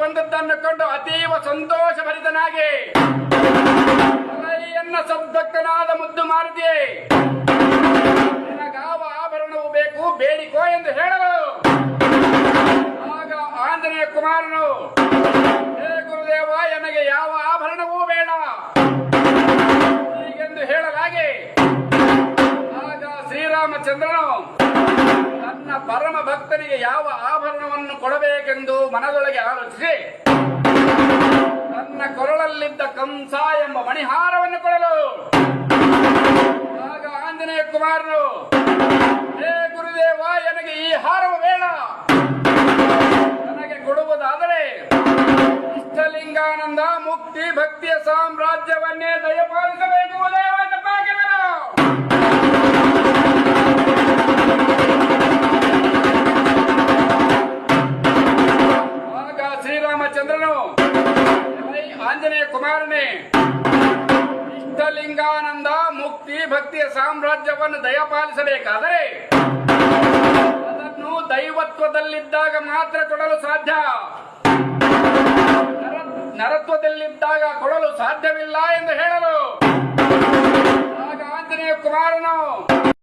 ಬಂದದ್ದನ್ನು ಕಂಡು ಅತೀವ ಸಂತೋಷ ಭರಿತನಾಗಿ ತಲೆಯನ್ನ ಶಬ್ದಕ್ಕನಾದ ಮುದ್ದು ಮಾರುತಿಯೇ, ನಿನಗಾವ ಆಭರಣವು ಬೇಕು ಬೇಡಿಕೋ ಎಂದು ಹೇಳಲು ಆಗ ಆಂಜನೇಯ ಕುಮಾರನು, ಹೇ ಗುರುದೇವ, ನನಗೆ ಯಾವ ಆಭರಣವೂ ಬೇಡ ಹೀಗೆಂದು ಹೇಳಲಾಗಿ ಆಗ ಶ್ರೀರಾಮಚಂದ್ರನು ತನ್ನ ಪರಮ ಭಕ್ತನಿಗೆ ಯಾವ ಆಭರಣವನ್ನು ಕೊಡಬೇಕೆಂದು ಮನದೊಳಗೆ ಆಲೋಚಿಸಿ ತನ್ನ ಕೊರಳಲ್ಲಿದ್ದ ಕಂಸ ಎಂಬ ಮಣಿಹಾರವನ್ನು ಕೊಡಲು ಆಗ ಆಂಜನೇಯ ಕುಮಾರನು, ಹೇ ಗುರುದೇವ, ನನಗೆ ಈ ಹಾರವು ಬೇಡ, ನನಗೆ ಕೊಡುವುದಾದರೆ ಇಷ್ಟಲಿಂಗಾನಂದ ಮುಕ್ತಿ ಭಕ್ತಿಯ ಸಾಮ್ರಾಜ್ಯವನ್ನೇ ದಯಪಾಲಿಸಬೇಕು ದೇವ ಎಂದು ಬಾಗಿದರು. ಆಗ ಶ್ರೀರಾಮಚಂದ್ರನು, ಆಂಜನೇಯ ಕುಮಾರನೇ, ಇಷ್ಟಲಿಂಗಾನಂದ ಮುಕ್ತಿ ಭಕ್ತಿಯ ಸಾಮ್ರಾಜ್ಯವನ್ನು ದಯಪಾಲಿಸಬೇಕಾದರೆ ಅದನ್ನು ದೈವತ್ವದಲ್ಲಿದ್ದಾಗ ಮಾತ್ರ ಕೊಡಲು ಸಾಧ್ಯ, ನರತ್ವದಲ್ಲಿದ್ದಾಗ ಕೊಡಲು ಸಾಧ್ಯವಿಲ್ಲ ಎಂದು ಹೇಳಲು ಆಗ ಆಂಜನೇಯ ಕುಮಾರನು